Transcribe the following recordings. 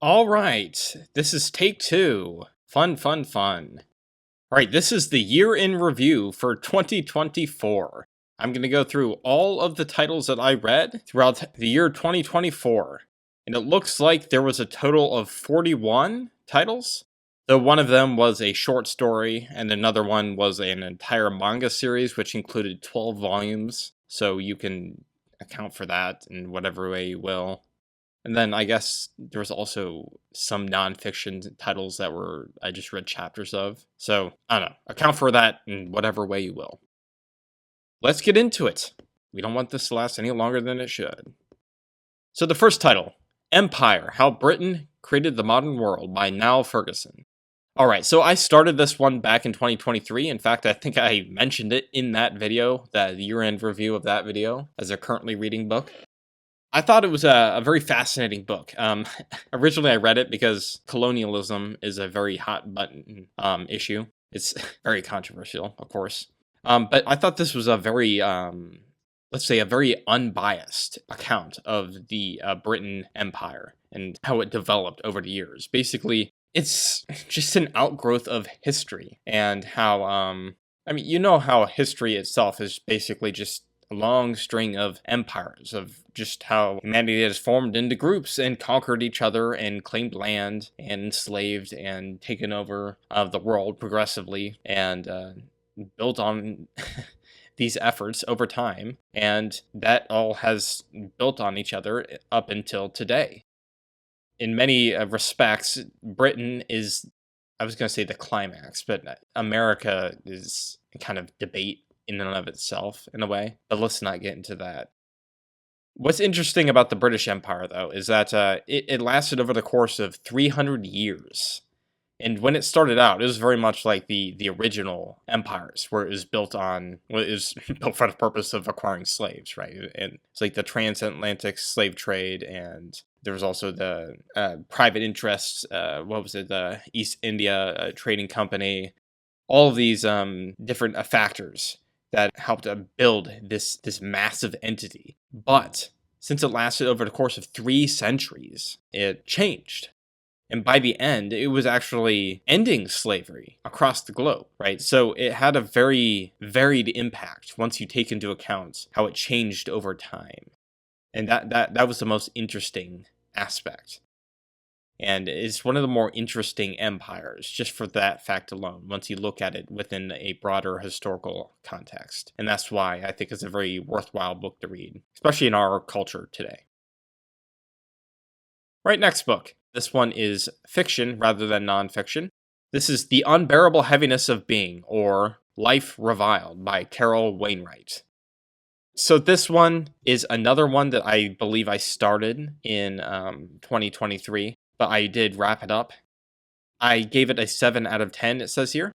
All right, this is take two. Fun, fun, fun. All right, this is the year in review for 2024. I'm going to go through all of the titles that I read throughout the year 2024. And it looks like there was a total of 41 titles, though one of them was a short story, and another one was an entire manga series, which included 12 volumes. So you can account for that in whatever way you will. And then I guess there was also some nonfiction titles that I just read chapters of. So I don't know. Account for that in whatever way you will. Let's get into it. We don't want this to last any longer than it should. So the first title, Empire: How Britain Created the Modern World by Niall Ferguson. All right, so I started this one back in 2023. In fact, I think I mentioned it in that video, that year-end review of that video, as a currently reading book. I thought it was a very fascinating book. Originally, I read it because colonialism is a very hot button issue. It's very controversial, of course. But I thought this was a very, let's say, a very unbiased account of the Britain Empire and how it developed over the years. Basically, it's just an outgrowth of history and how, I mean, you know how history itself is basically just a long string of empires, of just how humanity has formed into groups and conquered each other and claimed land and enslaved and taken over the world progressively and built on these efforts over time. And that all has built on each other up until today. In many respects, Britain is, I was going to say the climax, but America is kind of debate in and of itself, in a way, but let's not get into that. What's interesting about the British Empire, though, is that it lasted over the course of 300 years. And when it started out, it was very much like the original empires, where it was built on, well, it was built for the purpose of acquiring slaves, right? And it's like the transatlantic slave trade, and there was also the private interests, the East India Trading Company, all of these different factors that helped build this massive entity. But since it lasted over the course of 3 centuries, it changed. And by the end, it was actually ending slavery across the globe, right? So it had a very varied impact once you take into account how it changed over time. And that was the most interesting aspect. And it's one of the more interesting empires, just for that fact alone, once you look at it within a broader historical context. And that's why I think it's a very worthwhile book to read, especially in our culture today. Right, next book. This one is fiction rather than nonfiction. This is The Unbearable Heaviness of Being, or Life Reviled, by Carol Wainwright. So this one is another one that I believe I started in 2023. But I did wrap it up. I gave it a 7 out of 10, it says here.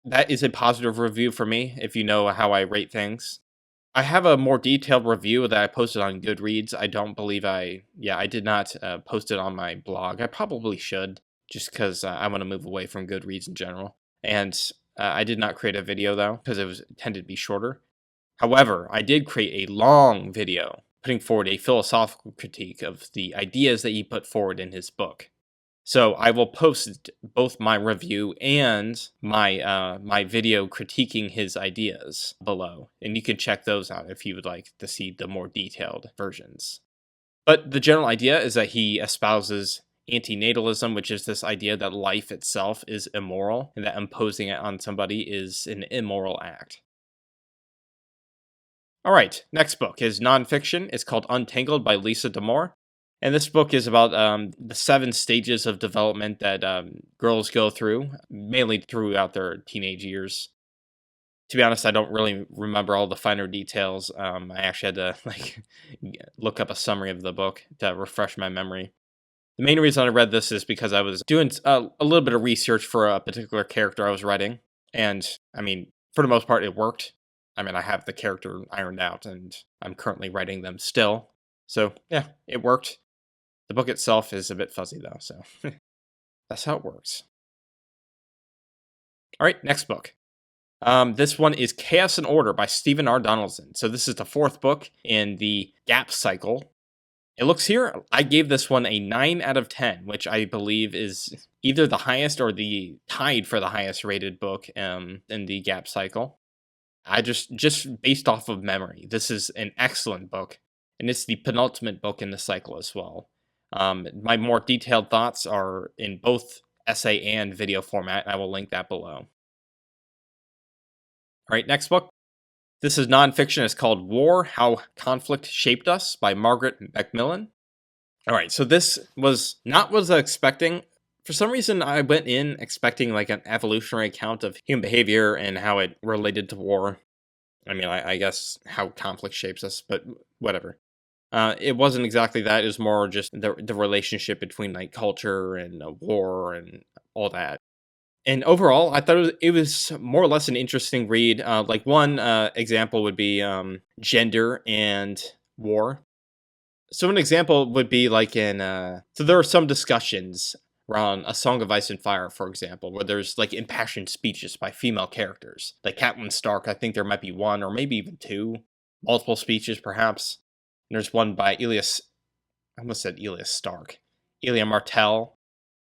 That is a positive review for me, if you know how I rate things. I have a more detailed review that I posted on Goodreads. I don't believe I did not post it on my blog. I probably should, just because I want to move away from Goodreads in general. And I did not create a video, though, because it tended to be shorter. However, I did create a long video putting forward a philosophical critique of the ideas that he put forward in his book. So I will post both my review and my video critiquing his ideas below, and you can check those out if you would like to see the more detailed versions. But the general idea is that he espouses antinatalism, which is this idea that life itself is immoral, and that imposing it on somebody is an immoral act. All right, next book is nonfiction. It's called Untangled by Lisa D'Amour. And this book is about the 7 stages of development that girls go through, mainly throughout their teenage years. To be honest, I don't really remember all the finer details. I actually had to look up a summary of the book to refresh my memory. The main reason I read this is because I was doing a little bit of research for a particular character I was writing. And, I mean, for the most part, it worked. I mean, I have the character ironed out, and I'm currently writing them still. So, yeah, it worked. The book itself is a bit fuzzy, though, so that's how it works. All right, next book. This one is Chaos and Order by Stephen R. Donaldson. So this is the 4th book in the Gap cycle. It looks here, I gave this one a 9 out of 10, which I believe is either the highest or the tied for the highest rated book in the Gap cycle. I just based off of memory, this is an excellent book, and it's the penultimate book in the cycle as well. My more detailed thoughts are in both essay and video format. I will link that below. All right, next book. This is nonfiction. It's called War: How Conflict Shaped Us by Margaret Macmillan. All right, so this was not what I was expecting. For some reason, I went in expecting like an evolutionary account of human behavior and how it related to war. I mean, I guess how conflict shapes us, but whatever. It wasn't exactly that. It was more just the relationship between like culture and war and all that. And overall, I thought it was more or less an interesting read. Like one example would be gender and war. So an example would be like in so there are some discussions around A Song of Ice and Fire, for example, where there's like impassioned speeches by female characters. Like Catelyn Stark, I think there might be one or maybe even two, multiple speeches perhaps. And there's one by Elias, I almost said Elias Stark, Elia Martell.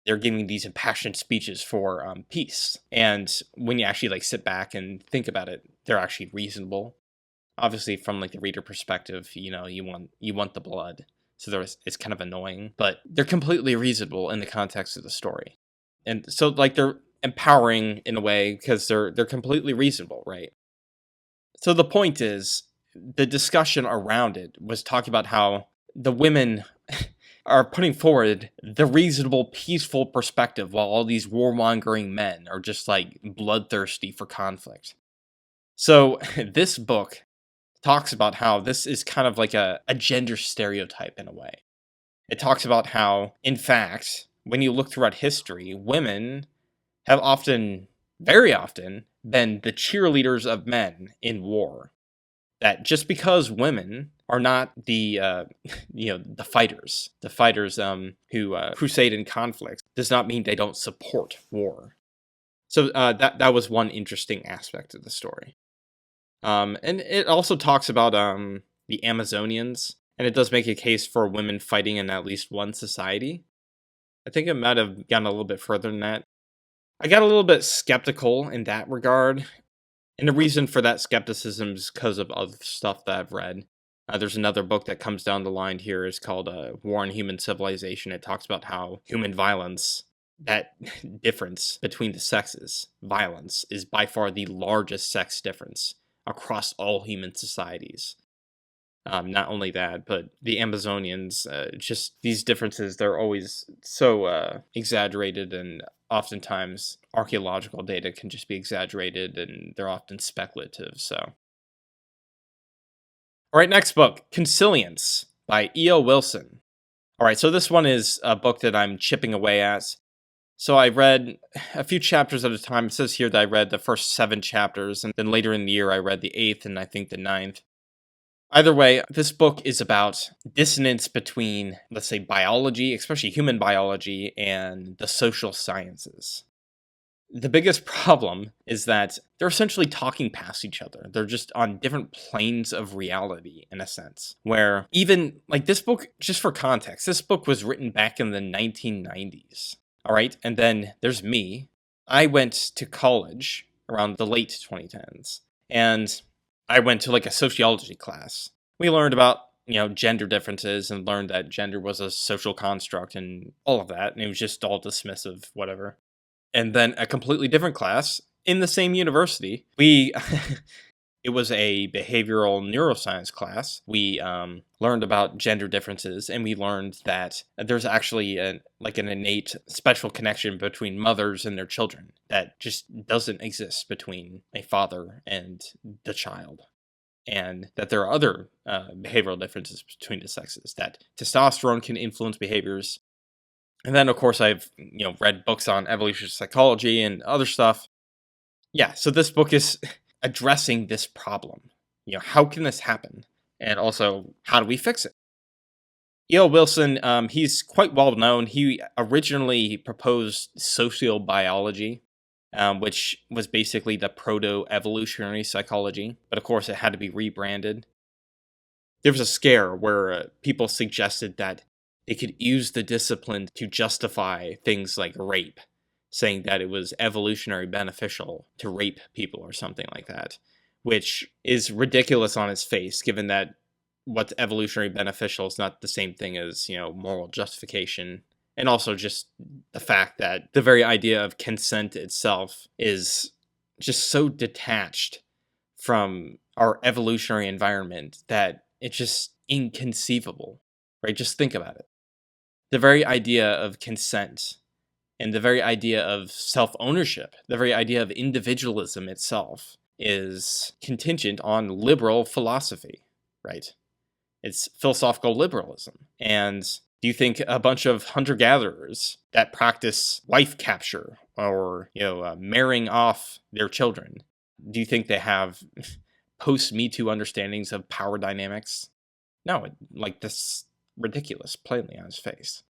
They're giving these impassioned speeches for peace. And when you actually like sit back and think about it, they're actually reasonable. Obviously, from like the reader perspective, you know, you want the blood, so it's kind of annoying, but they're completely reasonable in the context of the story, and so like they're empowering in a way because they're completely reasonable, right? So the point is, the discussion around it was talking about how the women are putting forward the reasonable, peaceful perspective, while all these warmongering men are just like bloodthirsty for conflict. So this book talks about how this is kind of like a gender stereotype in a way. It talks about how, in fact, when you look throughout history, women have often, very often, been the cheerleaders of men in war. That just because women are not the the fighters who crusade in conflict, does not mean they don't support war. So that was one interesting aspect of the story. And it also talks about the Amazonians, and it does make a case for women fighting in at least one society. I think it might have gone a little bit further than that. I got a little bit skeptical in that regard, and the reason for that skepticism is because of other stuff that I've read. There's another book that comes down the line here. It's called War on Human Civilization. It talks about how human violence, that difference between the sexes, violence, is by far the largest sex difference across all human societies. Not only that, but the Amazonians, just these differences, they're always so exaggerated, and oftentimes archaeological data can just be exaggerated, and they're often speculative, so. All right, next book, Consilience by E.O. Wilson. All right, so this one is a book that I'm chipping away at. So I read a few chapters at a time. It says here that I read the first 7 chapters, and then later in the year I read the 8th and I think the 9th. Either way, this book is about dissonance between, let's say, biology, especially human biology, and the social sciences. The biggest problem is that they're essentially talking past each other. They're just on different planes of reality, in a sense. Where even, like this book, just for context, this book was written back in the 1990s. All right, and then there's me. I went to college around the late 2010s, and I went to like a sociology class. We learned about, gender differences and learned that gender was a social construct and all of that, and it was just all dismissive, whatever. And then a completely different class in the same university, it was a behavioral neuroscience class. We learned about gender differences, and we learned that there's actually an innate special connection between mothers and their children that just doesn't exist between a father and the child. And that there are other behavioral differences between the sexes, that testosterone can influence behaviors. And then, of course, I've read books on evolutionary psychology and other stuff. Yeah, so this book is addressing this problem. How can this happen? And also, how do we fix it? E.O. Wilson, he's quite well known. He originally proposed sociobiology, which was basically the proto-evolutionary psychology. But of course, it had to be rebranded. there was a scare where people suggested that they could use the discipline to justify things like rape, saying that it was evolutionary beneficial to rape people or something like that, which is ridiculous on its face, given that what's evolutionary beneficial is not the same thing as, moral justification. And also just the fact that the very idea of consent itself is just so detached from our evolutionary environment that it's just inconceivable, right? Just think about it. The very idea of consent and the very idea of self-ownership, the very idea of individualism itself is contingent on liberal philosophy, right? It's philosophical liberalism. And do you think a bunch of hunter-gatherers that practice wife capture or, marrying off their children, do you think they have post-Me Too understandings of power dynamics? No, this ridiculous, plainly on his face.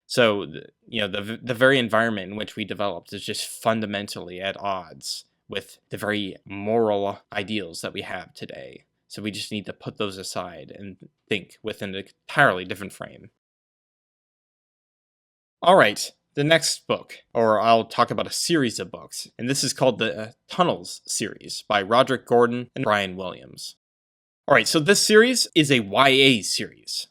So, the very environment in which we developed is just fundamentally at odds with the very moral ideals that we have today. So we just need to put those aside and think with an entirely different frame. All right, the next book, or I'll talk about a series of books, and this is called the Tunnels series by Roderick Gordon and Brian Williams. All right, so this series is a YA series.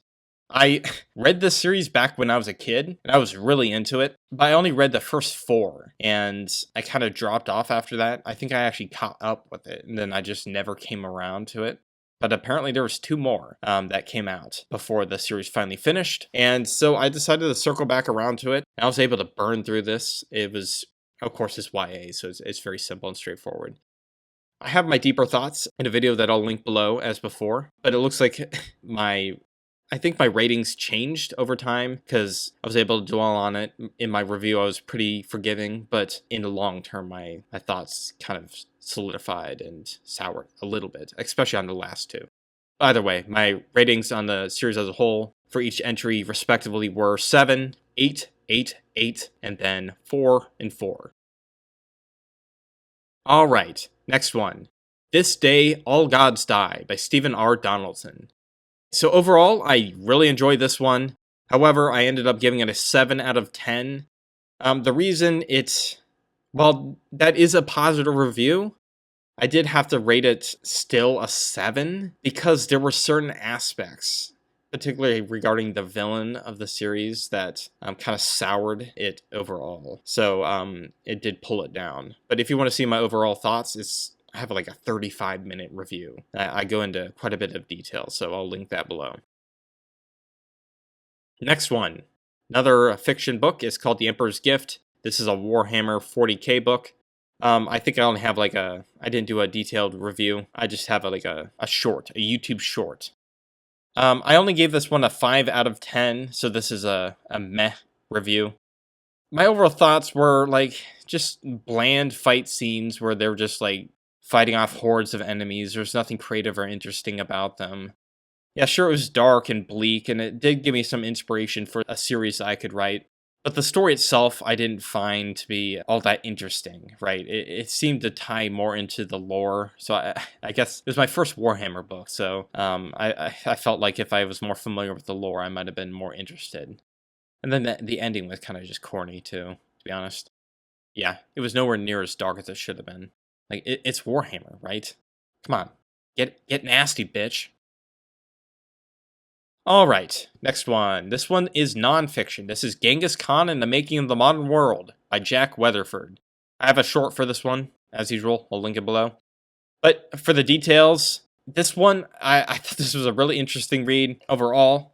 I read this series back when I was a kid, and I was really into it, but I only read the first 4, and I kind of dropped off after that. I think I actually caught up with it, and then I just never came around to it. But apparently there was 2 more that came out before the series finally finished, and so I decided to circle back around to it. I was able to burn through this. It was, of course, it's YA, so it's very simple and straightforward. I have my deeper thoughts in a video that I'll link below as before, but it looks like I think my ratings changed over time because I was able to dwell on it. In my review, I was pretty forgiving, but in the long term, my thoughts kind of solidified and soured a little bit, especially on the last 2. Either way, my ratings on the series as a whole for each entry respectively were 7, 8, 8, 8, and then 4 and 4. All right, next one. This Day, All Gods Die by Stephen R. Donaldson. So overall, I really enjoyed this one. However, I ended up giving it a 7 out of 10. The reason that is a positive review, I did have to rate it still a 7 because there were certain aspects, particularly regarding the villain of the series, that kind of soured it overall. So it did pull it down. But if you want to see my overall thoughts, I have like a 35-minute review. I go into quite a bit of detail, so I'll link that below. Next one. Another fiction book is called The Emperor's Gift. This is a Warhammer 40k book. I think I only have I didn't do a detailed review. I just have a short, a YouTube short. I only gave this one a 5 out of 10, so this is a meh review. My overall thoughts were just bland fight scenes where they're just fighting off hordes of enemies. There's nothing creative or interesting about them. Yeah, sure, it was dark and bleak, and it did give me some inspiration for a series I could write. But the story itself, I didn't find to be all that interesting, right? It seemed to tie more into the lore. So I guess it was my first Warhammer book, so I felt like if I was more familiar with the lore, I might have been more interested. And then the ending was kind of just corny, too, to be honest. Yeah, it was nowhere near as dark as it should have been. It's Warhammer, right? Come on, get nasty, bitch. All right, next one. This one is nonfiction. This is Genghis Khan and the Making of the Modern World by Jack Weatherford. I have a short for this one, as usual. I'll link it below. But for the details, this one, I thought this was a really interesting read overall.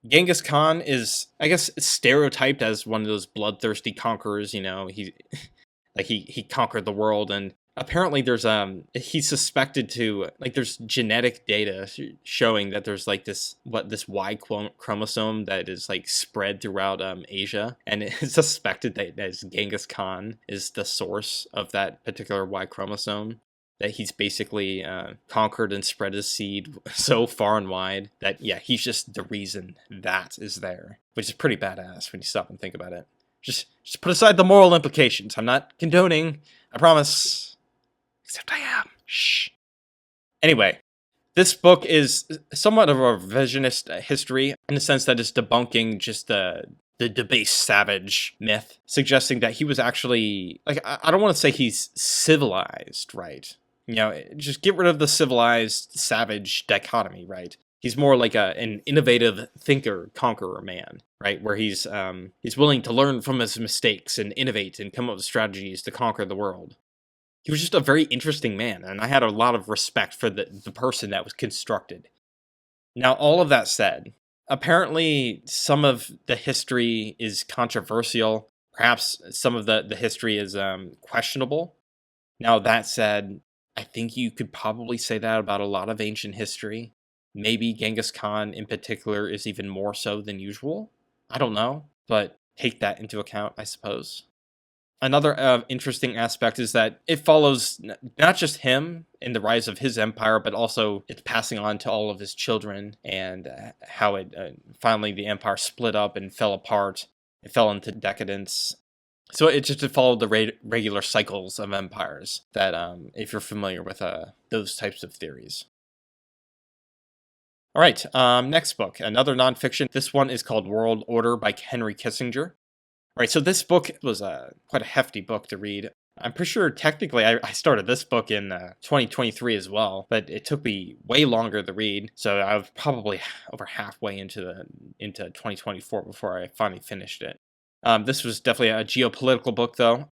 Genghis Khan is, I guess, stereotyped as one of those bloodthirsty conquerors. He conquered the world, and apparently there's he's suspected to there's genetic data showing that there's this Y chromosome that is spread throughout Asia, and it's suspected that Genghis Khan is the source of that particular Y chromosome, that he's basically conquered and spread his seed so far and wide that he's just the reason that is there, which is pretty badass when you stop and think about it. Just put aside the moral implications. I'm not condoning, I promise. Except I am. Shh. Anyway, This book is somewhat of a revisionist history in the sense that it's debunking just the debased savage myth, suggesting that he was actually like I don't want to say he's civilized, right? Just get rid of the civilized savage dichotomy, right? He's more like an innovative thinker, conqueror man, right? Where he's willing to learn from his mistakes and innovate and come up with strategies to conquer the world. He was just a very interesting man, and I had a lot of respect for the person that was constructed. Now, all of that said, apparently some of the history is controversial. Perhaps some of the history is questionable. Now, that said, I think you could probably say that about a lot of ancient history. Maybe Genghis Khan in particular is even more so than usual. I don't know, but take that into account, I suppose. Another interesting aspect is that it follows not just him in the rise of his empire, but also it's passing on to all of his children and how it finally the empire split up and fell apart. It fell into decadence. So it just followed the regular cycles of empires that, if you're familiar with those types of theories. All right, next book, another nonfiction. This one is called World Order by Henry Kissinger. Right, so this book was quite a hefty book to read. I'm pretty sure technically I started this book in 2023 as well, but it took me way longer to read. So I was probably over halfway into 2024 before I finally finished it. This was definitely a geopolitical book, though.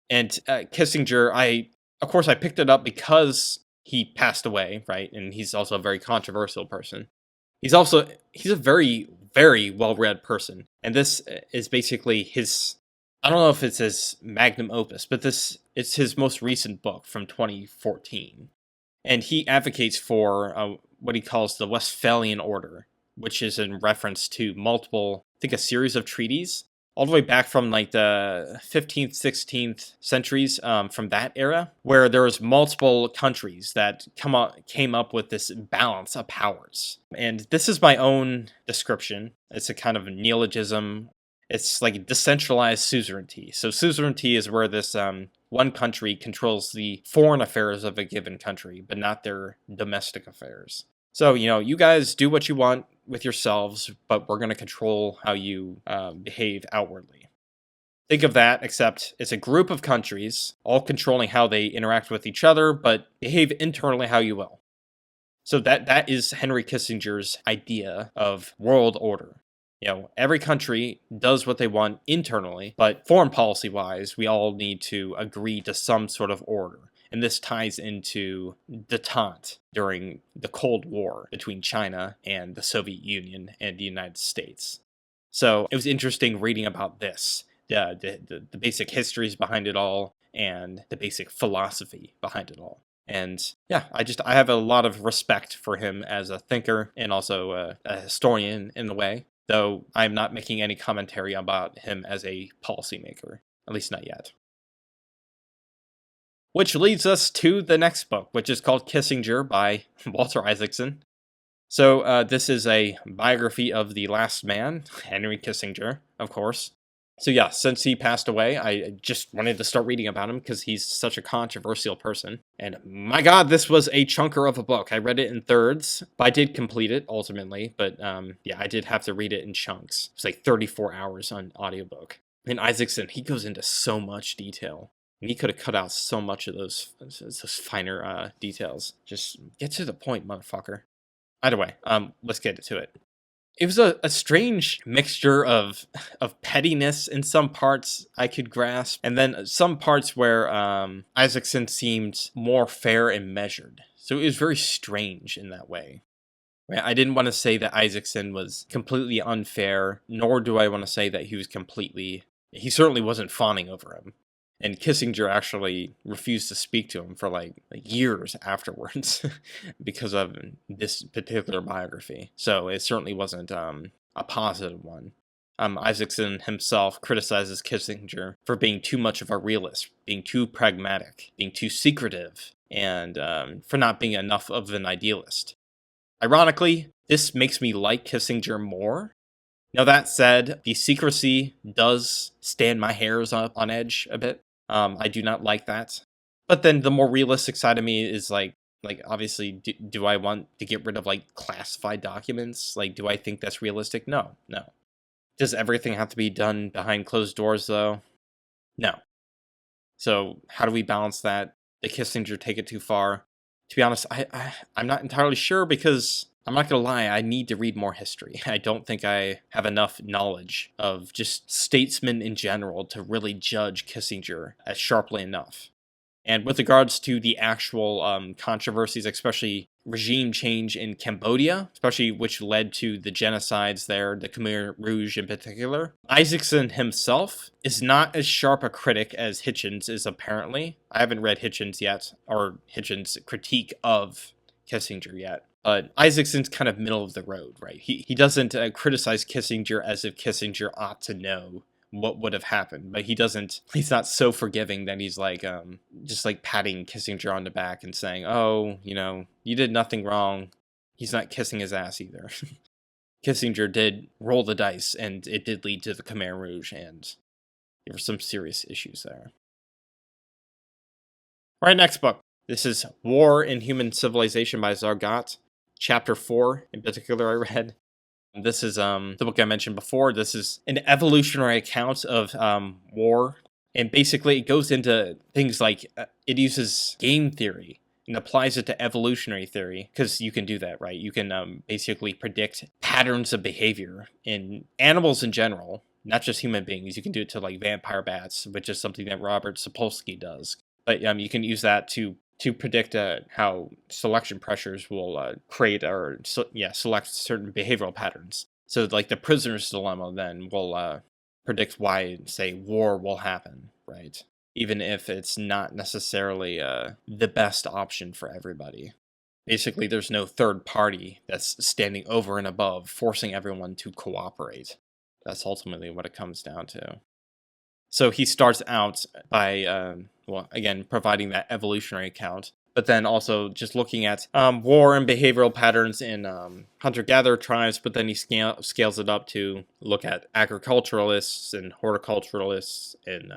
And Kissinger, of course I picked it up because he passed away, right? And he's also a very controversial person. He's a very, very well-read person. And this is basically his, I don't know if it's his magnum opus, but it's his most recent book from 2014. And he advocates for what he calls the Westphalian Order, which is in reference to multiple, I think a series of treaties all the way back from like the 15th, 16th centuries, from that era, where there was multiple countries that came up with this balance of powers. And this is my own description. It's a kind of neologism. It's like decentralized suzerainty. So suzerainty is where this one country controls the foreign affairs of a given country, but not their domestic affairs. So, you guys do what you want with yourselves, but we're going to control how you behave outwardly. Think of that, except it's a group of countries, all controlling how they interact with each other, but behave internally how you will. So that is Henry Kissinger's idea of world order. Every country does what they want internally, but foreign policy-wise, we all need to agree to some sort of order. And this ties into detente during the Cold War between China and the Soviet Union and the United States. So it was interesting reading about this, the basic histories behind it all, and the basic philosophy behind it all. And yeah, I have a lot of respect for him as a thinker and also a historian in a way, though I'm not making any commentary about him as a policymaker, at least not yet. Which leads us to the next book, which is called Kissinger by Walter Isaacson. So this is a biography of the last man, Henry Kissinger, of course. So yeah, since he passed away, I just wanted to start reading about him because he's such a controversial person. And my god, this was a chunker of a book. I read it in thirds, but I did complete it ultimately. But yeah, I did have to read it in chunks. It's like 34 hours on audiobook. And Isaacson, he goes into so much detail. And he could have cut out so much of those finer details. Just get to the point, motherfucker. Either way, let's get to it. It was a strange mixture of pettiness in some parts I could grasp, and then some parts where Isaacson seemed more fair and measured. So it was very strange in that way. I didn't want to say that Isaacson was completely unfair, nor do I want to say that he was he certainly wasn't fawning over him. And Kissinger actually refused to speak to him for like years afterwards because of this particular biography. So it certainly wasn't a positive one. Isaacson himself criticizes Kissinger for being too much of a realist, being too pragmatic, being too secretive, and for not being enough of an idealist. Ironically, this makes me like Kissinger more. Now that said, the secrecy does stand my hairs up on edge a bit. I do not like that. But then the more realistic side of me is like, Like, obviously, do I want to get rid of, like, classified documents? Like, do I think that's realistic? No, no. Does everything have to be done behind closed doors, though? No. So, how do we balance that? Did Kissinger take it too far? To be honest, I'm not entirely sure because I'm not gonna lie, I need to read more history. I don't think I have enough knowledge of just statesmen in general to really judge Kissinger as sharply enough. And with regards to the actual controversies, especially regime change in Cambodia, especially which led to the genocides there, the Khmer Rouge in particular, Isaacson himself is not as sharp a critic as Hitchens is apparently. I haven't read Hitchens yet, or Hitchens' critique of Kissinger yet. But Isaacson's kind of middle of the road, right? He doesn't criticize Kissinger as if Kissinger ought to know what would have happened, but he's not so forgiving that he's like just like patting Kissinger on the back and saying, oh, you did nothing wrong. He's not kissing his ass either. Kissinger did roll the dice, and it did lead to the Khmer Rouge, and there were some serious issues there. All right, next book. This is War in Human Civilization by Zargat. Chapter 4 in particular I read. This is the book I mentioned before. This is an evolutionary account of war. And basically it goes into things like it uses game theory and applies it to evolutionary theory, because you can do that, right? You can basically predict patterns of behavior in animals in general, not just human beings. You can do it to like vampire bats, which is something that Robert Sapolsky does. But you can use that to predict how selection pressures will create or select certain behavioral patterns. So like the prisoner's dilemma then will predict why, say, war will happen, right? Even if it's not necessarily the best option for everybody. Basically, there's no third party that's standing over and above, forcing everyone to cooperate. That's ultimately what it comes down to. So he starts out by, again, providing that evolutionary account, but then also just looking at war and behavioral patterns in hunter-gatherer tribes, but then he scales it up to look at agriculturalists and horticulturalists, and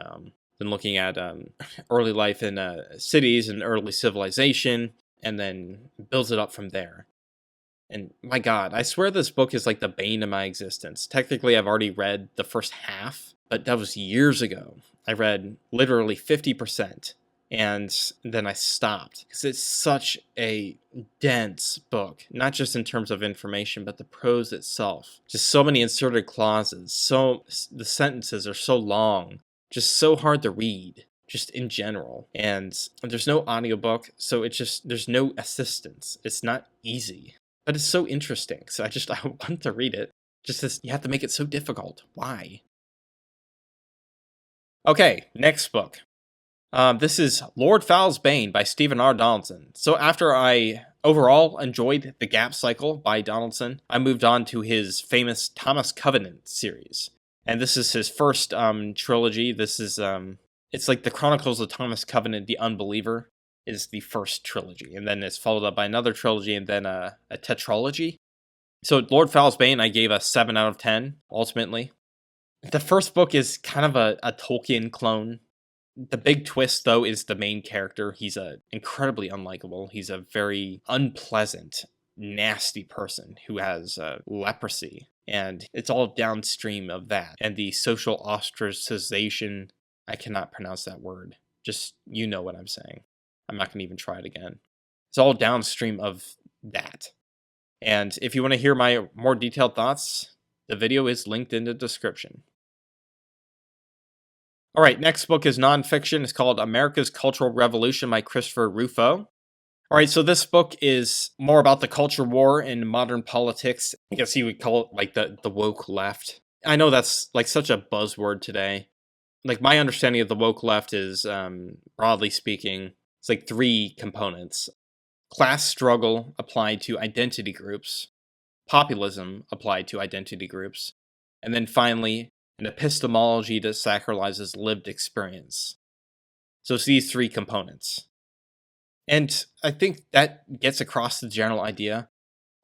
then looking at early life in cities and early civilization, and then builds it up from there. And my God, I swear this book is like the bane of my existence. Technically, I've already read the first half, but that was years ago. I read literally 50%, and then I stopped because it's such a dense book, not just in terms of information, but the prose itself. Just so many inserted clauses, so the sentences are so long, just so hard to read, just in general. And there's no audiobook, so there's no assistance. It's not easy. But it's so interesting, so I want to read it. You have to make it so difficult. Why? Okay, next book. This is Lord Fowl's Bane by Stephen R. Donaldson. So after I overall enjoyed The Gap Cycle by Donaldson, I moved on to his famous Thomas Covenant series. And this is his first trilogy. This is, it's like the Chronicles of Thomas Covenant, the Unbeliever, is the first trilogy, and then it's followed up by another trilogy, and then a tetralogy. So Lord Fowl's Bane, I gave a 7 out of 10, ultimately. The first book is kind of a Tolkien clone. The big twist, though, is the main character. He's incredibly unlikable. He's a very unpleasant, nasty person who has leprosy, and it's all downstream of that. And the social ostracization, I cannot pronounce that word. Just, you know what I'm saying. I'm not going to even try it again. It's all downstream of that. And if you want to hear my more detailed thoughts, the video is linked in the description. All right, next book is nonfiction. It's called America's Cultural Revolution by Christopher Rufo. All right, so this book is more about the culture war in modern politics. I guess you would call it like the woke left. I know that's like such a buzzword today. Like my understanding of the woke left is, broadly speaking, it's like 3 components. Class struggle applied to identity groups, populism applied to identity groups, and then finally, an epistemology that sacralizes lived experience. So it's these 3 components. And I think that gets across the general idea.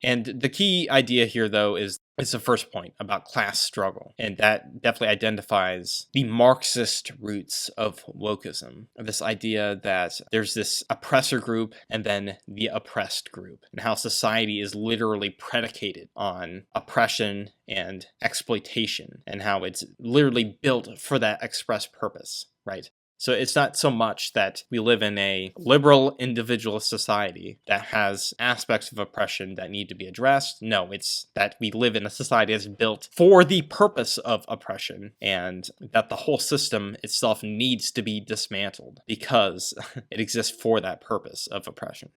And the key idea here, though, is It's the first point about class struggle, and that definitely identifies the Marxist roots of wokeism. This idea that there's this oppressor group and then the oppressed group, and how society is literally predicated on oppression and exploitation, and how it's literally built for that express purpose, right? So it's not so much that we live in a liberal individualist society that has aspects of oppression that need to be addressed. No, it's that we live in a society that's built for the purpose of oppression, and that the whole system itself needs to be dismantled because it exists for that purpose of oppression.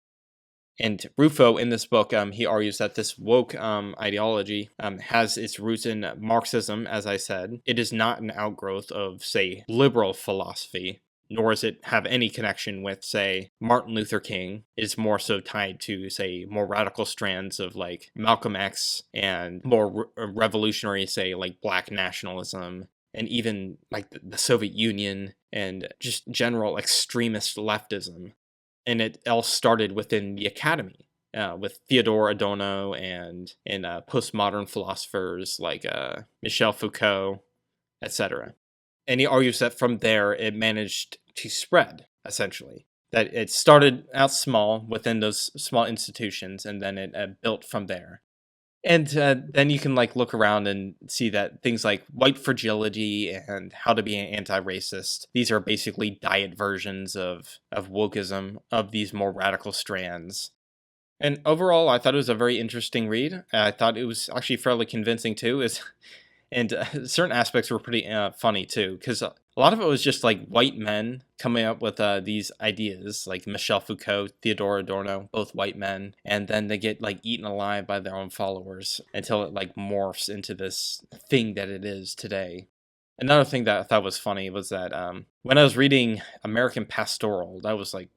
And Rufo, in this book, he argues that this woke ideology has its roots in Marxism, as I said. It is not an outgrowth of, say, liberal philosophy, nor does it have any connection with, say, Martin Luther King. It's more so tied to, say, more radical strands of, like, Malcolm X and more revolutionary, say, like, black nationalism, and even, like, the Soviet Union and just general extremist leftism. And it all started within the academy with Theodore Adorno and postmodern philosophers like Michel Foucault, etc. And he argues that from there it managed to spread, essentially. That it started out small within those small institutions, and then it built from there. And then you can like look around and see that things like white fragility and how to be an anti-racist, these are basically diet versions of wokeism, of these more radical strands. And overall, I thought it was a very interesting read. I thought it was actually fairly convincing too. And certain aspects were pretty funny too, because a lot of it was just like white men coming up with these ideas, like Michel Foucault, Theodore Adorno, both white men, and then they get like eaten alive by their own followers until it like morphs into this thing that it is today. Another thing that I thought was funny was that when I was reading American Pastoral, that was like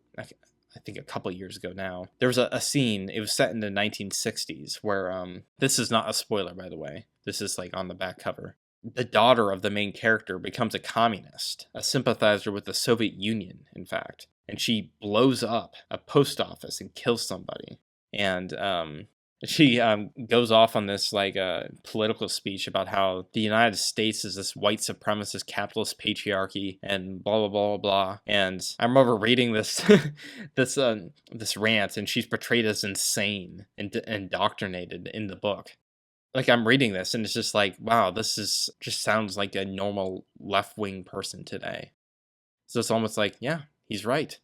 I think a couple years ago now, there was a scene, it was set in the 1960s, where, this is not a spoiler, by the way, this is like on the back cover. The daughter of the main character becomes a communist, a sympathizer with the Soviet Union, in fact, and she blows up a post office and kills somebody. And she goes off on this like political speech about how the United States is this white supremacist capitalist patriarchy and blah blah blah blah. And I remember reading this this rant, and she's portrayed as insane and indoctrinated in the book. Like I'm reading this, and it's just like, wow, this is just sounds like a normal left wing person today. So it's almost like, yeah, he's right.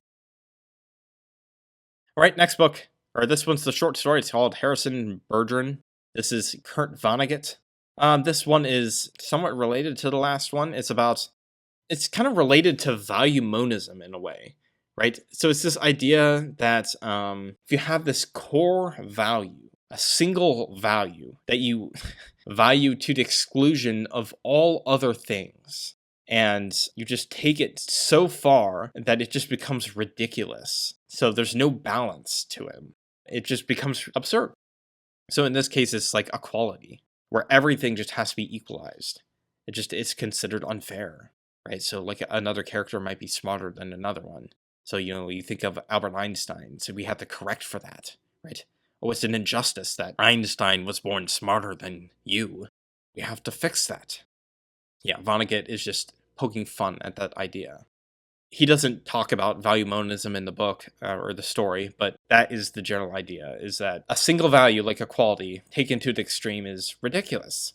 All right, next book. Or this one's the short story. It's called Harrison Bergeron. This is Kurt Vonnegut. This one is somewhat related to the last one. It's kind of related to value monism in a way, right? So it's this idea that if you have this core value, a single value that you value to the exclusion of all other things, and you just take it so far that it just becomes ridiculous. So there's no balance to it. It just becomes absurd. So in this case, it's like equality, where everything just has to be equalized. It's considered unfair, right? So like another character might be smarter than another one. So, you think of Albert Einstein, so we have to correct for that, right? Oh, it's an injustice that Einstein was born smarter than you. We have to fix that. Yeah, Vonnegut is just poking fun at that idea. He doesn't talk about value monism in the book or the story, but that is the general idea, is that a single value like equality taken to the extreme is ridiculous.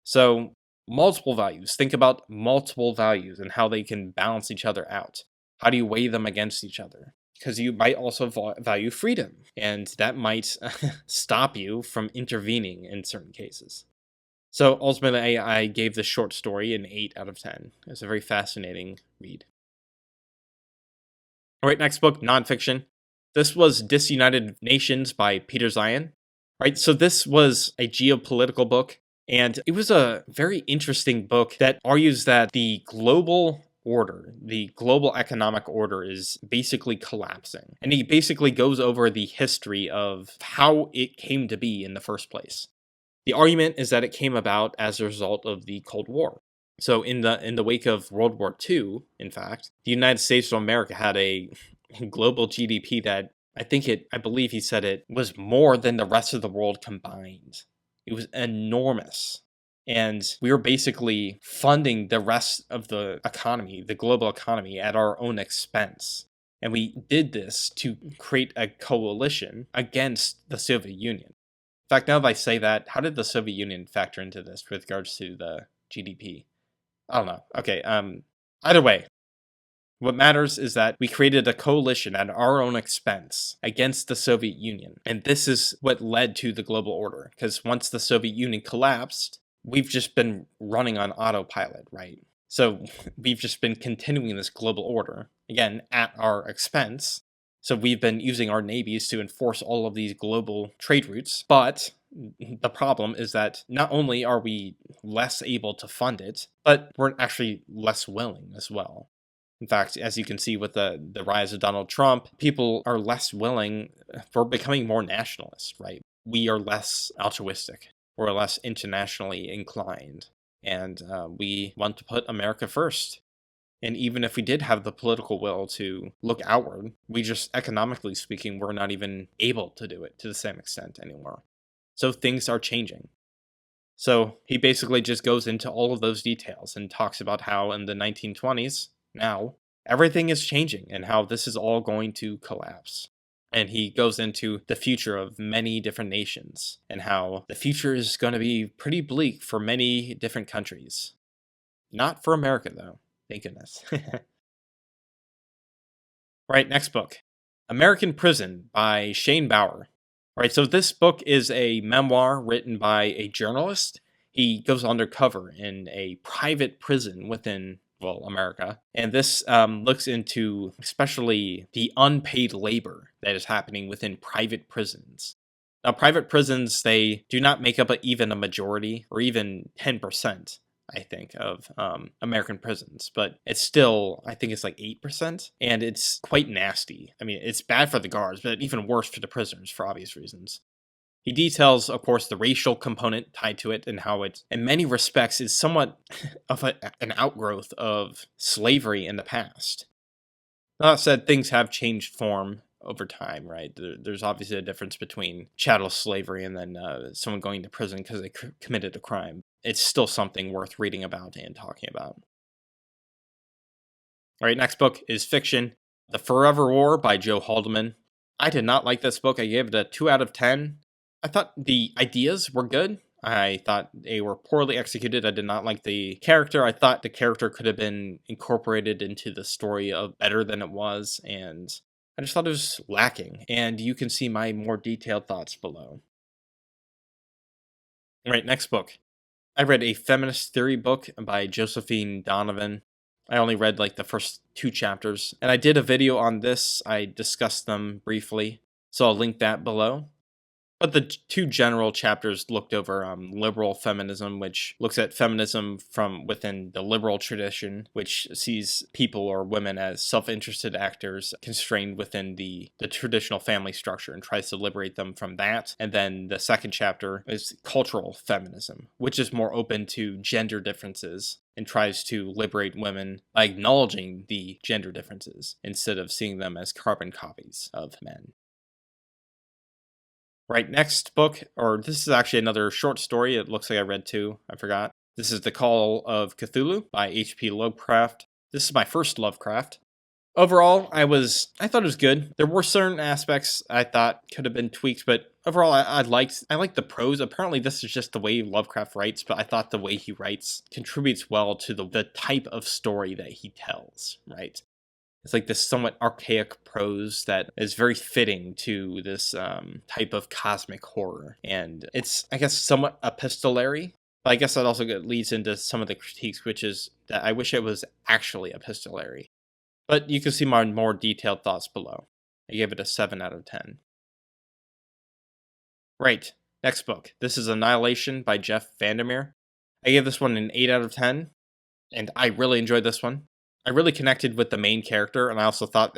So multiple values, think about multiple values and how they can balance each other out. How do you weigh them against each other? Because you might also value freedom, and that might stop you from intervening in certain cases. So ultimately, I gave this short story an 8 out of 10. It's a very fascinating read. All right, next book, nonfiction. This was Disunited Nations by Peter Zeihan. Right, so this was a geopolitical book, and it was a very interesting book that argues that the global order, the global economic order is basically collapsing. And he basically goes over the history of how it came to be in the first place. The argument is that it came about as a result of the Cold War. So in the wake of World War II, in fact, the United States of America had a global GDP that I believe he said it was more than the rest of the world combined. It was enormous. And we were basically funding the rest of the economy, the global economy, at our own expense. And we did this to create a coalition against the Soviet Union. In fact, now that I say that, how did the Soviet Union factor into this with regards to the GDP? I don't know. Okay, either way, what matters is that we created a coalition at our own expense against the Soviet Union. And this is what led to the global order. Because once the Soviet Union collapsed, we've just been running on autopilot, right? So we've just been continuing this global order, again, at our expense. So we've been using our navies to enforce all of these global trade routes. But the problem is that not only are we less able to fund it, but we're actually less willing as well. In fact, as you can see with the rise of Donald Trump, people are less willing, for becoming more nationalist, right? We are less altruistic. We're less internationally inclined. And we want to put America first. And even if we did have the political will to look outward, we just, economically speaking, we're not even able to do it to the same extent anymore. So things are changing. So he basically just goes into all of those details and talks about how in the 1920s, now, everything is changing and how this is all going to collapse. And he goes into the future of many different nations and how the future is going to be pretty bleak for many different countries. Not for America, though. Thank goodness. Right, next book, American Prison by Shane Bauer. Right, so this book is a memoir written by a journalist. He goes undercover in a private prison within, well, America. And this looks into especially the unpaid labor that is happening within private prisons. Now, private prisons, they do not make up even a majority or even 10%. I think, of American prisons, but it's still, I think it's like 8%, and it's quite nasty. I mean, it's bad for the guards, but even worse for the prisoners for obvious reasons. He details, of course, the racial component tied to it and how it, in many respects, is somewhat of an outgrowth of slavery in the past. That said, things have changed form over time, right? There's obviously a difference between chattel slavery and then someone going to prison because they committed a crime. It's still something worth reading about and talking about. All right, next book is fiction, The Forever War by Joe Haldeman. I did not like this book. I gave it a 2 out of 10. I thought the ideas were good. I thought they were poorly executed. I did not like the character. I thought the character could have been incorporated into the story of better than it was, and I just thought it was lacking. And you can see my more detailed thoughts below. All right, next book. I read a feminist theory book by Josephine Donovan. I only read like the first 2 chapters, and I did a video on this. I discussed them briefly, so I'll link that below. But the 2 general chapters looked over liberal feminism, which looks at feminism from within the liberal tradition, which sees people or women as self-interested actors constrained within the traditional family structure and tries to liberate them from that. And then the second chapter is cultural feminism, which is more open to gender differences and tries to liberate women by acknowledging the gender differences instead of seeing them as carbon copies of men. Right, next book, or this is actually another short story. It looks like I read 2. I forgot. This is The Call of Cthulhu by H.P. Lovecraft. This is my first Lovecraft. Overall, I thought it was good. There were certain aspects I thought could have been tweaked, but overall, I liked the prose. Apparently, this is just the way Lovecraft writes, but I thought the way he writes contributes well to the type of story that he tells, right? It's like this somewhat archaic prose that is very fitting to this type of cosmic horror. And it's, I guess, somewhat epistolary. But I guess that also leads into some of the critiques, which is that I wish it was actually epistolary. But you can see my more detailed thoughts below. I gave it a 7 out of 10. Right, next book. This is Annihilation by Jeff Vandermeer. I gave this one an 8 out of 10, and I really enjoyed this one. I really connected with the main character, and I also thought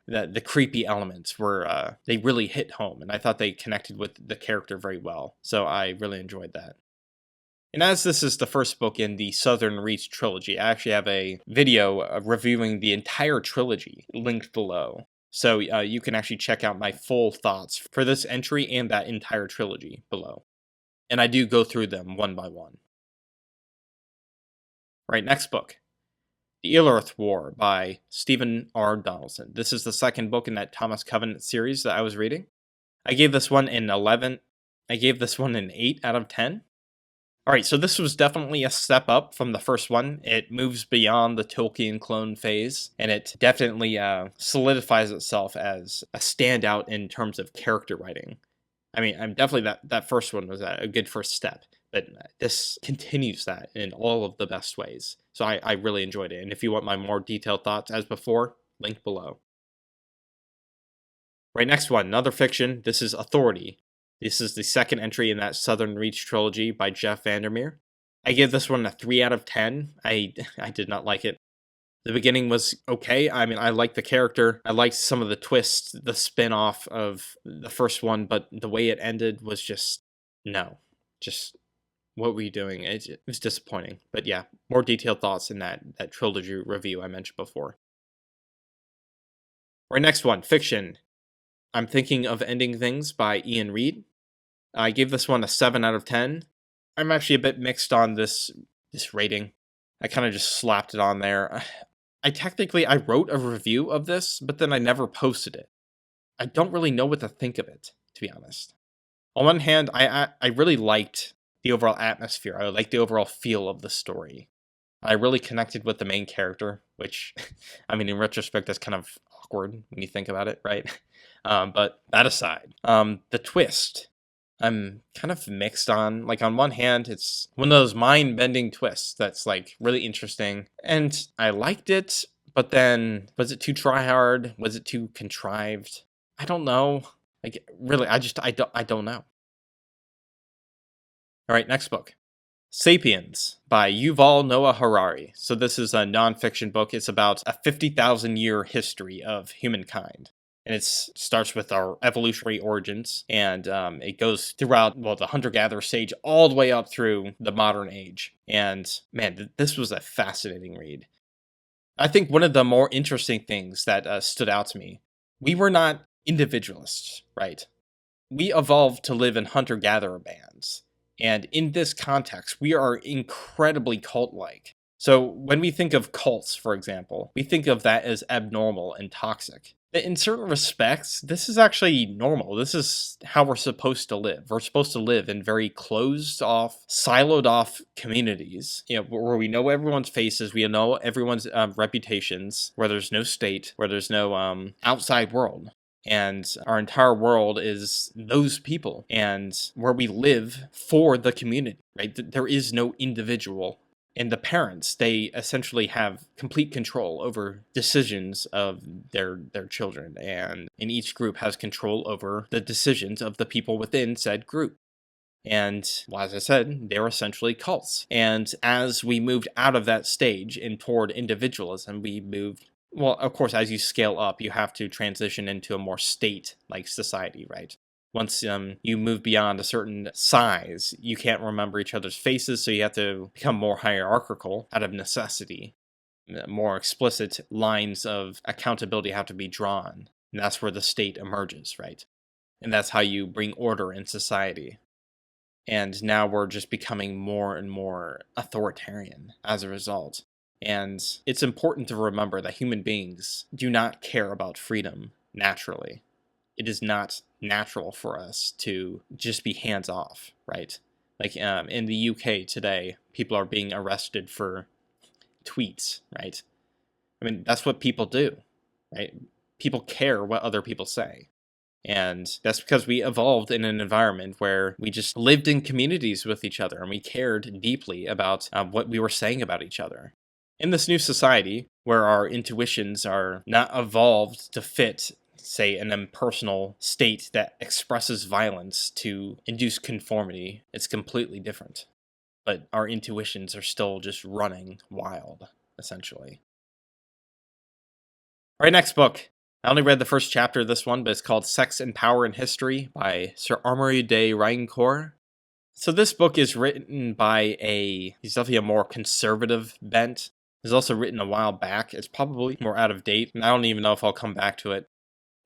that the creepy elements were, they really hit home, and I thought they connected with the character very well, so I really enjoyed that. And as this is the first book in the Southern Reach trilogy, I actually have a video reviewing the entire trilogy linked below, so you can actually check out my full thoughts for this entry and that entire trilogy below. and I do go through them one by one. Right, next book. The Earth War by Stephen R. Donaldson. This is the second book in that Thomas Covenant series that I was reading. I gave this one an 11. I gave this one an 8 out of 10. Alright, so this was definitely a step up from the first one. It moves beyond the Tolkien clone phase, and it definitely solidifies itself as a standout in terms of character writing. I mean, I'm definitely that first one was a good first step, but this continues that in all of the best ways. So I really enjoyed it, and if you want my more detailed thoughts as before, link below. Right, next one, another fiction. This is Authority. This is the second entry in that Southern Reach trilogy by Jeff Vandermeer. I give this one a 3 out of 10. I did not like it. The beginning was okay. I mean, I liked the character. I liked some of the twists, the spin-off of the first one, but the way it ended was just, no. Just, what were you doing? It was disappointing. But yeah, more detailed thoughts in that trilogy review I mentioned before. Right, next one, fiction. I'm Thinking of Ending Things by Ian Reid. I gave this one a 7 out of 10. I'm actually a bit mixed on this rating. I kind of just slapped it on there. I wrote a review of this, but then I never posted it. I don't really know what to think of it, to be honest. On one hand, I really liked the overall atmosphere. I liked the overall feel of the story. I really connected with the main character, which, I mean, in retrospect, that's kind of awkward when you think about it, right? But that aside, the twist, I'm kind of mixed on. Like, on one hand, it's one of those mind-bending twists that's, like, really interesting, and I liked it, but then, was it too try-hard? Was it too contrived? I don't know. Like, really, I don't know. Alright, next book. Sapiens by Yuval Noah Harari. So this is a nonfiction book. It's about a 50,000 year history of humankind. And it starts with our evolutionary origins, and it goes throughout, well, the hunter-gatherer stage all the way up through the modern age. And man, this was a fascinating read. I think one of the more interesting things that stood out to me, we were not individualists, right? We evolved to live in hunter-gatherer bands. And in this context, we are incredibly cult-like. So when we think of cults, for example, we think of that as abnormal and toxic. In certain respects, this is actually normal. This is how we're supposed to live. We're supposed to live in very closed off, siloed off communities, where we know everyone's faces, we know everyone's reputations, where there's no state, where there's no outside world. And our entire world is those people, and where we live for the community, right? There is no individual. And the parents, they essentially have complete control over decisions of their children, and each group has control over the decisions of the people within said group. And, well, as I said, they're essentially cults. And as we moved out of that stage and toward individualism, we moved, well, of course, as you scale up, you have to transition into a more state-like society, right? Once you move beyond a certain size, you can't remember each other's faces, so you have to become more hierarchical out of necessity. More explicit lines of accountability have to be drawn, and that's where the state emerges, right? And that's how you bring order in society. And now we're just becoming more and more authoritarian as a result. And it's important to remember that human beings do not care about freedom naturally. It is not natural for us to just be hands off, right? Like in the UK today, people are being arrested for tweets, right? I mean, that's what people do, right? People care what other people say. And that's because we evolved in an environment where we just lived in communities with each other, and we cared deeply about what we were saying about each other. In this new society, where our intuitions are not evolved to fit, say, an impersonal state that expresses violence to induce conformity, it's completely different. But our intuitions are still just running wild, essentially. All right, next book. I only read the first chapter of this one, but it's called Sex and Power in History by Sir Amory de Reincourt. So this book is written by he's definitely a more conservative bent. It was also written a while back. It's probably more out of date, and I don't even know if I'll come back to it.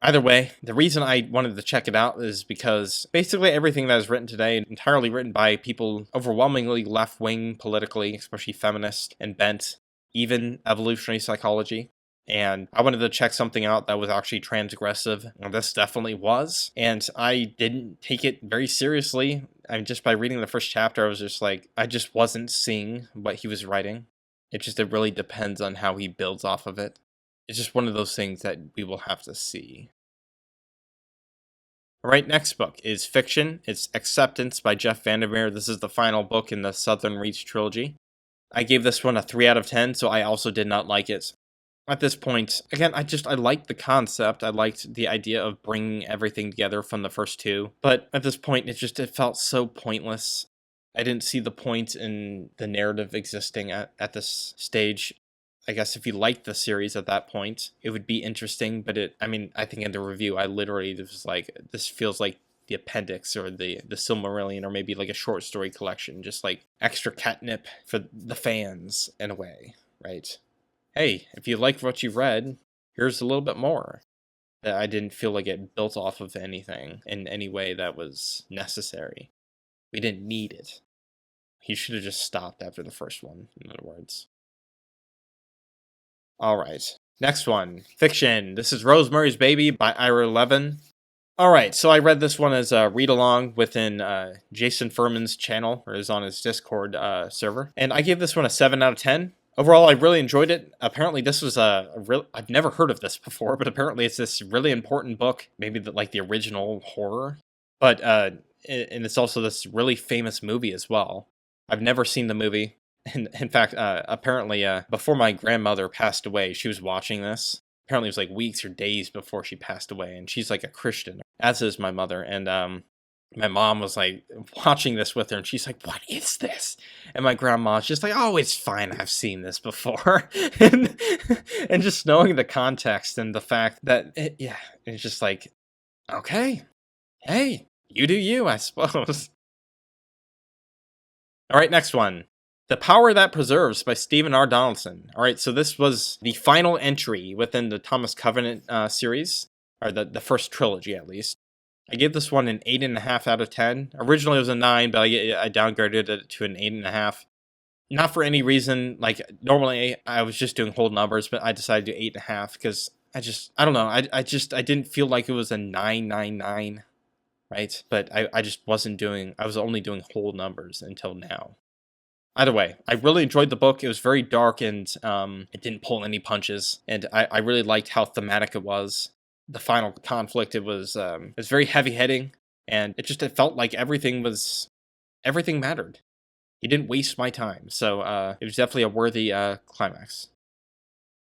Either way, the reason I wanted to check it out is because basically everything that is written today, entirely written by people overwhelmingly left-wing politically, especially feminist and bent, even evolutionary psychology. And I wanted to check something out that was actually transgressive, and this definitely was. And I didn't take it very seriously. I mean, just by reading the first chapter, I was just like, I just wasn't seeing what he was writing. It really depends on how he builds off of it. It's just one of those things that we will have to see. All right, next book is fiction. It's Acceptance by Jeff Vandermeer. This is the final book in the Southern Reach trilogy. I gave this one a 3 out of 10, so I also did not like it. At this point, again, I liked the concept. I liked the idea of bringing everything together from the first two. But at this point, it felt so pointless. I didn't see the point in the narrative existing at this stage. I guess if you liked the series at that point, it would be interesting. But I think in the review, I literally was like, this feels like the appendix or the Silmarillion, or maybe like a short story collection, just like extra catnip for the fans in a way, right? Hey, if you like what you read, here's a little bit more. I didn't feel like it built off of anything in any way that was necessary. We didn't need it. He should have just stopped after the first one, in other words. Alright, next one. Fiction. This is Rosemary's Baby by Ira Levin. Alright, so I read this one as a read-along within Jason Furman's channel, or is on his Discord server. And I gave this one a 7 out of 10. Overall, I really enjoyed it. Apparently, this was I've never heard of this before, but apparently it's this really important book. Maybe like the original horror. But, and it's also this really famous movie as well. I've never seen the movie. In fact, apparently, before my grandmother passed away, she was watching this. Apparently, it was like weeks or days before she passed away, and she's like a Christian, as is my mother. And my mom was like watching this with her, and she's like, "What is this?" And my grandma's just like, "Oh, it's fine. I've seen this before." and just knowing the context and the fact that, it's just like, okay, hey, you do you, I suppose. All right, next one. The Power That Preserves by Stephen R. Donaldson. All right, so this was the final entry within the Thomas Covenant series, or the first trilogy at least. I gave this one an 8.5 out of 10. Originally it was a 9, but I downgraded it to an 8.5. Not for any reason, like normally I was just doing whole numbers, but I decided to do 8.5 because I don't know, I didn't feel like it was a 999, right? But I just wasn't doing, I was only doing whole numbers until now. Either way, I really enjoyed the book. It was very dark and it didn't pull any punches. And I really liked how thematic it was. The final conflict, it was very heavy hitting, and it felt like everything mattered. He didn't waste my time, so it was definitely a worthy climax.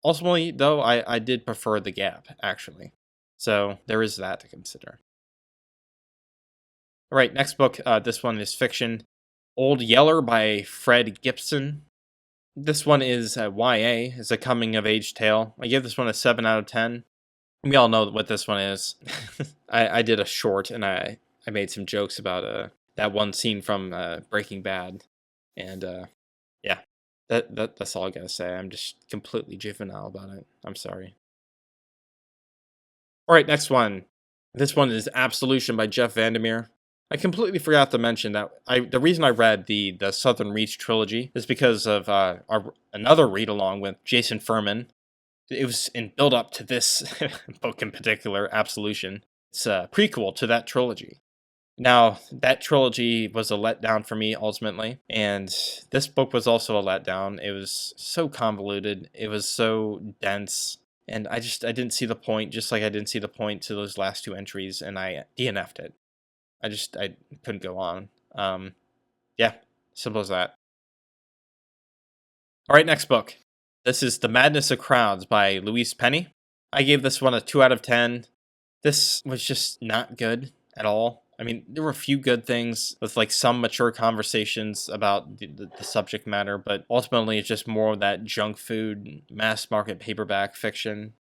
Ultimately, though, I did prefer The Gap, actually. So there is that to consider. All right, next book. This one is fiction. Old Yeller by Fred Gibson. This one is YA. It's a coming-of-age tale. I give this one a 7 out of 10. We all know what this one is. I did a short, and I made some jokes about that one scene from Breaking Bad. And yeah, that's all I gotta say. I'm just completely juvenile about it. I'm sorry. All right, next one. This one is Absolution by Jeff Vandermeer. I completely forgot to mention that the reason I read the Southern Reach trilogy is because of another read along with Jason Furman. It was in build up to this book in particular, Absolution. It's a prequel to that trilogy. Now, that trilogy was a letdown for me ultimately, and this book was also a letdown. It was so convoluted, it was so dense, and I didn't see the point, just like I didn't see the point to those last two entries, and I DNF'd it. I couldn't go on. Yeah, simple as that. All right, next book. This is The Madness of Crowds by Louise Penny. I gave this one a 2 out of 10. This was just not good at all. I mean, there were a few good things with like some mature conversations about the subject matter, but ultimately it's just more of that junk food, mass market paperback fiction.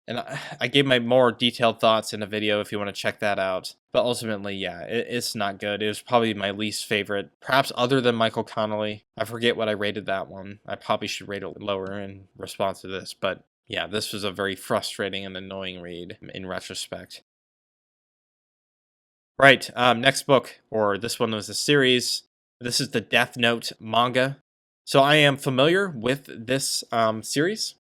And I gave my more detailed thoughts in a video if you want to check that out. But ultimately, yeah, it's not good. It was probably my least favorite, perhaps other than Michael Connelly. I forget what I rated that one. I probably should rate it lower in response to this, but Yeah, this was a very frustrating and annoying read in retrospect. Right, next book, or this one was a series. This is the Death Note manga. So I am familiar with this series.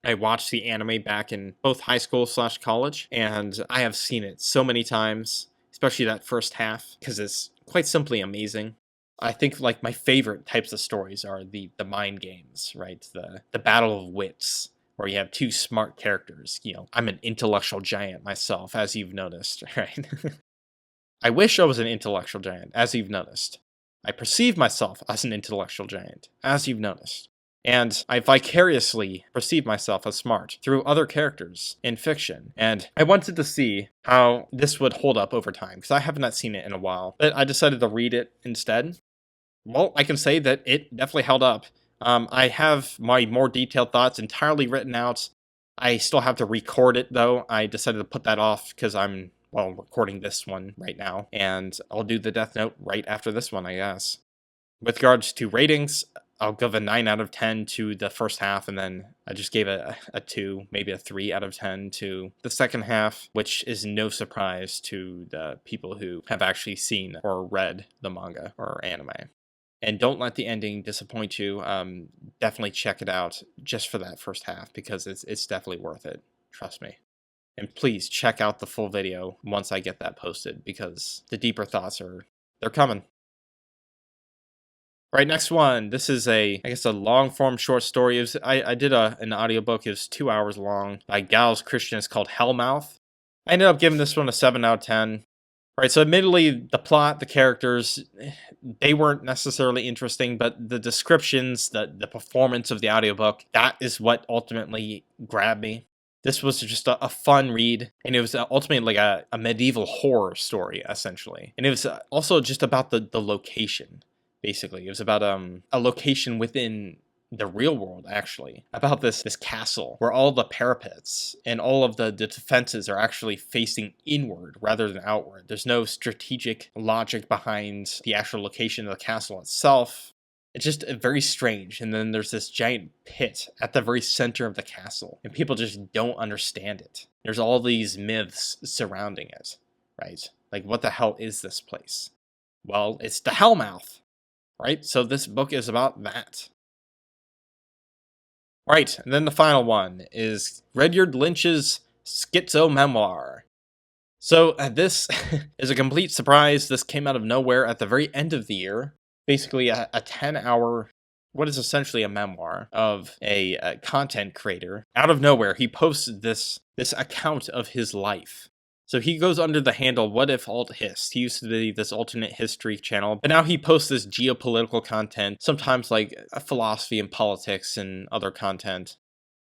I watched the anime back in both high school slash college, and I have seen it so many times, especially that first half, because it's quite simply amazing. I think like my favorite types of stories are the mind games, right? The battle of wits, where you have two smart characters. I'm an intellectual giant myself, as you've noticed, right? I wish I was an intellectual giant, as you've noticed. I perceive myself as an intellectual giant, as you've noticed. And I vicariously perceive myself as smart through other characters in fiction. And I wanted to see how this would hold up over time, because I have not seen it in a while. But I decided to read it instead. Well, I can say that it definitely held up. I have my more detailed thoughts entirely written out. I still have to record it, though. I decided to put that off because I'm, well, recording this one right now. And I'll do the Death Note right after this one, I guess. With regards to ratings, I'll give a 9 out of 10 to the first half, and then I just gave a 2, maybe a 3 out of 10 to the second half, which is no surprise to the people who have actually seen or read the manga or anime. And don't let the ending disappoint you. Definitely check it out just for that first half, because it's definitely worth it. Trust me. And please check out the full video once I get that posted, because the deeper thoughts they're coming. Right, next one. This is I guess a long form short story. I did an audiobook. It was 2 hours long by Gals Christian. It's called Hellmouth. I ended up giving this one a 7 out of 10. Right, so admittedly, the plot, the characters, they weren't necessarily interesting, but the descriptions, the performance of the audiobook, that is what ultimately grabbed me. This was just a fun read, and it was ultimately like a medieval horror story, essentially. And it was also just about the location, basically. It was about a location within the real world, actually, about this castle where all the parapets and all of the defenses are actually facing inward rather than outward. There's no strategic logic behind the actual location of the castle itself. It's just very strange. And then there's this giant pit at the very center of the castle, and people just don't understand it. There's all these myths surrounding it, right? Like, what the hell is this place? Well, it's the Hellmouth, right? So this book is about that. Right, and then the final one is Rudyard Lynch's Schizo Memoir. So this is a complete surprise. This came out of nowhere at the very end of the year. Basically, a 10-hour, what is essentially a memoir of a content creator. Out of nowhere, he posted this account of his life. So he goes under the handle What If Alt Hist. He used to be this alternate history channel, but now he posts this geopolitical content, sometimes like philosophy and politics and other content.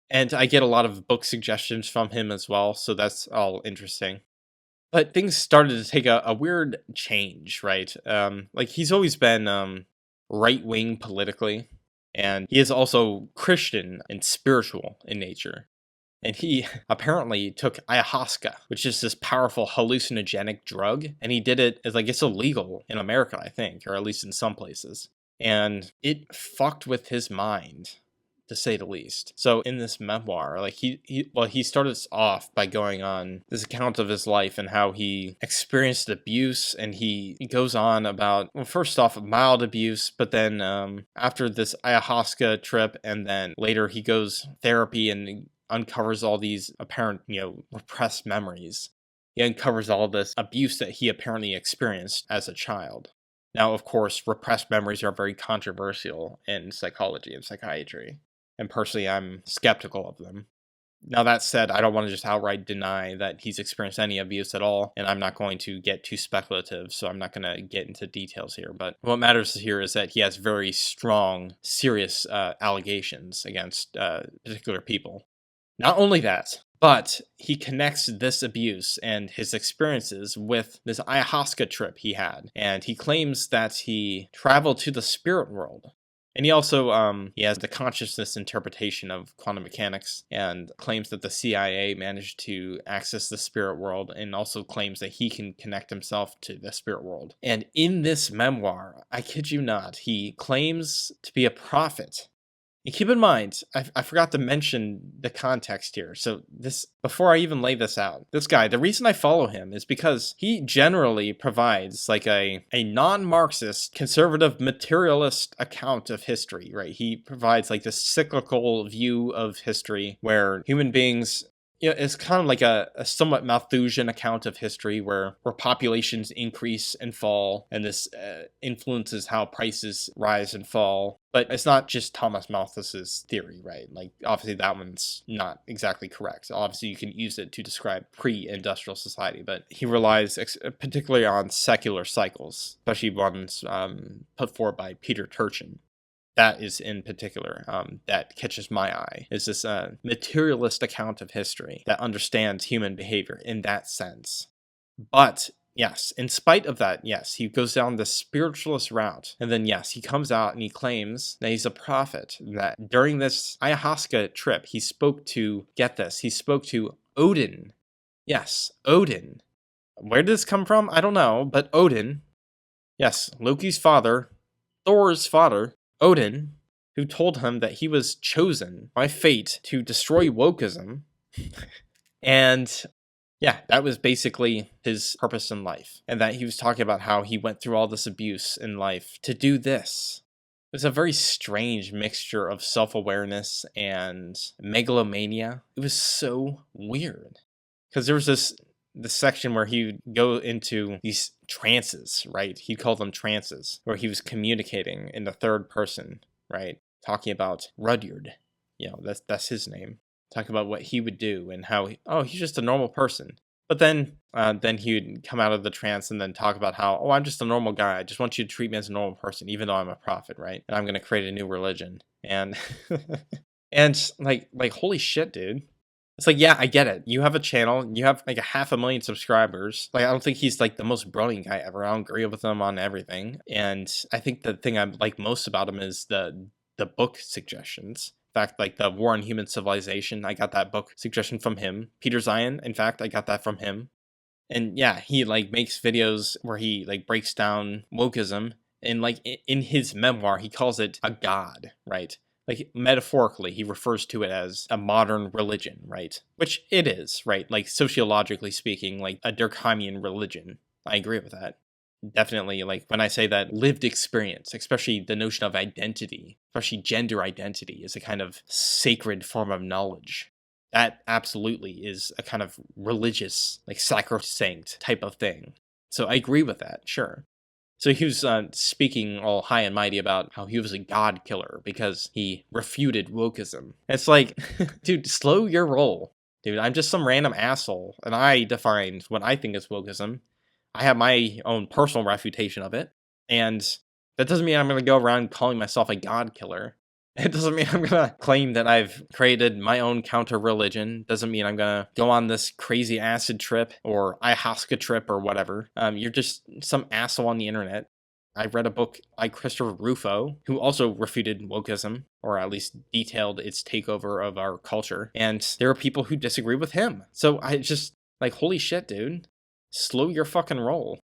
And I get a lot of book suggestions from him as well, so that's all interesting. But things started to take a weird change, right? Like he's always been right wing politically, and he is also Christian and spiritual in nature. And he apparently took ayahuasca, which is this powerful hallucinogenic drug. And he did it as like it's illegal in America, I think, or at least in some places. And it fucked with his mind, to say the least. So in this memoir, like he started off by going on this account of his life and how he experienced abuse, and he goes on about, well, first off, mild abuse, but then after this ayahuasca trip, and then later he goes therapy and uncovers all these apparent, repressed memories. He uncovers all this abuse that he apparently experienced as a child. Now, of course, repressed memories are very controversial in psychology and psychiatry, and personally, I'm skeptical of them. Now, that said, I don't want to just outright deny that he's experienced any abuse at all, and I'm not going to get too speculative, so I'm not going to get into details here. But what matters here is that he has very strong, serious allegations against particular people. Not only that, but he connects this abuse and his experiences with this ayahuasca trip he had. And he claims that he traveled to the spirit world. And he also he has the consciousness interpretation of quantum mechanics, and claims that the CIA managed to access the spirit world, and also claims that he can connect himself to the spirit world. And in this memoir, I kid you not, he claims to be a prophet. And keep in mind, I forgot to mention the context here. So this, before I even lay this out, this guy, the reason I follow him is because he generally provides like a non-Marxist, conservative, materialist account of history, right? He provides like this cyclical view of history where human beings, it's kind of like a somewhat Malthusian account of history where populations increase and fall, and this influences how prices rise and fall. But it's not just Thomas Malthus's theory, right? Like, obviously that one's not exactly correct. Obviously you can use it to describe pre-industrial society, but he relies particularly on secular cycles, especially ones put forward by Peter Turchin. That is in particular that catches my eye, is this materialist account of history that understands human behavior in that sense. But yes, in spite of that, yes, he goes down the spiritualist route. And then, yes, he comes out and he claims that he's a prophet, that during this ayahuasca trip, he spoke to, get this, he spoke to Odin. Yes, Odin. Where did this come from? I don't know, but Odin, yes, Loki's father, Thor's father, Odin, who told him that he was chosen by fate to destroy wokeism. And yeah, that was basically his purpose in life. And that he was talking about how he went through all this abuse in life to do this. It was a very strange mixture of self-awareness and megalomania. It was so weird. Because there was this section where he would go into these trances, right? He called them trances, where he was communicating in the third person, right? Talking about Rudyard. That's his name. Talking about what he would do and how he's just a normal person. But then he would come out of the trance and then talk about how, I'm just a normal guy. I just want you to treat me as a normal person, even though I'm a prophet, right? And I'm going to create a new religion. And and like holy shit, dude. It's like, yeah, I get it. You have a channel. You have like 500,000 subscribers. Like, I don't think he's like the most brilliant guy ever. I don't agree with him on everything. And I think the thing I like most about him is the book suggestions. In fact, like the War on Human Civilization, I got that book suggestion from him. Peter Zion, in fact, I got that from him. And yeah, he like makes videos where he like breaks down wokeism. And like in his memoir, he calls it a god, right? Like metaphorically, he refers to it as a modern religion, right? Which it is, right? Like sociologically speaking, like a Durkheimian religion. I agree with that. Definitely, like when I say that lived experience, especially the notion of identity, especially gender identity, is a kind of sacred form of knowledge. That absolutely is a kind of religious, like sacrosanct type of thing. So I agree with that, sure. So he was speaking all high and mighty about how he was a god killer because he refuted wokeism. It's like, dude, slow your roll. Dude, I'm just some random asshole, and I defined what I think is wokeism. I have my own personal refutation of it, and that doesn't mean I'm going to go around calling myself a god killer. It doesn't mean I'm going to claim that I've created my own counter-religion. Doesn't mean I'm going to go on this crazy acid trip or ayahuasca trip or whatever. You're just some asshole on the internet. I read a book by Christopher Rufo, who also refuted wokeism, or at least detailed its takeover of our culture. And there are people who disagree with him. So I just, like, holy shit, dude. Slow your fucking roll.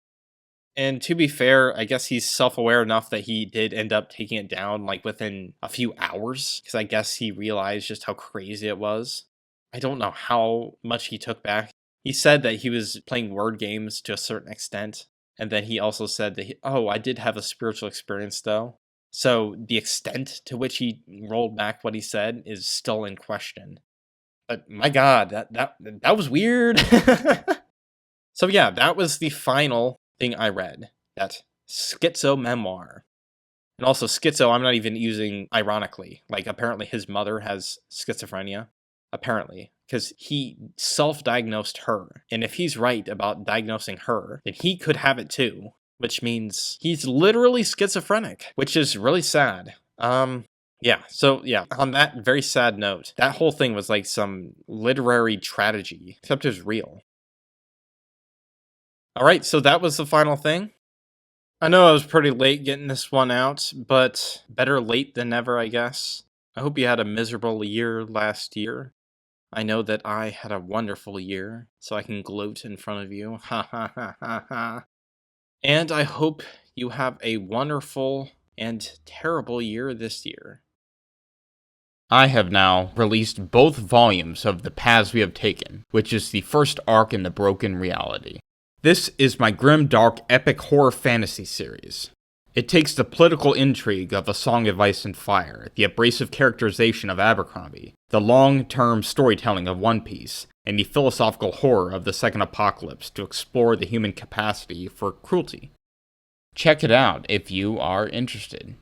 And to be fair, I guess he's self-aware enough that he did end up taking it down like within a few hours, because I guess he realized just how crazy it was. I don't know how much he took back. He said that he was playing word games to a certain extent, and then he also said that I did have a spiritual experience though. So the extent to which he rolled back what he said is still in question. But my god, that was weird. So yeah, that was the final thing I read. That schizo memoir. And also schizo, I'm not even using ironically. Like apparently his mother has schizophrenia. Apparently. Because he self-diagnosed her. And if he's right about diagnosing her, then he could have it too. Which means he's literally schizophrenic. Which is really sad. Yeah, so yeah, on that very sad note, that whole thing was like some literary tragedy. Except it was real. Alright, so that was the final thing. I know I was pretty late getting this one out, but better late than never, I guess. I hope you had a miserable year last year. I know that I had a wonderful year, so I can gloat in front of you. Ha ha ha ha ha. And I hope you have a wonderful and terrible year this year. I have now released both volumes of The Paths We Have Taken, which is the first arc in the Broken Reality. This is my grim, dark, epic horror fantasy series. It takes the political intrigue of A Song of Ice and Fire, the abrasive characterization of Abercrombie, the long-term storytelling of One Piece, and the philosophical horror of the Second Apocalypse to explore the human capacity for cruelty. Check it out if you are interested.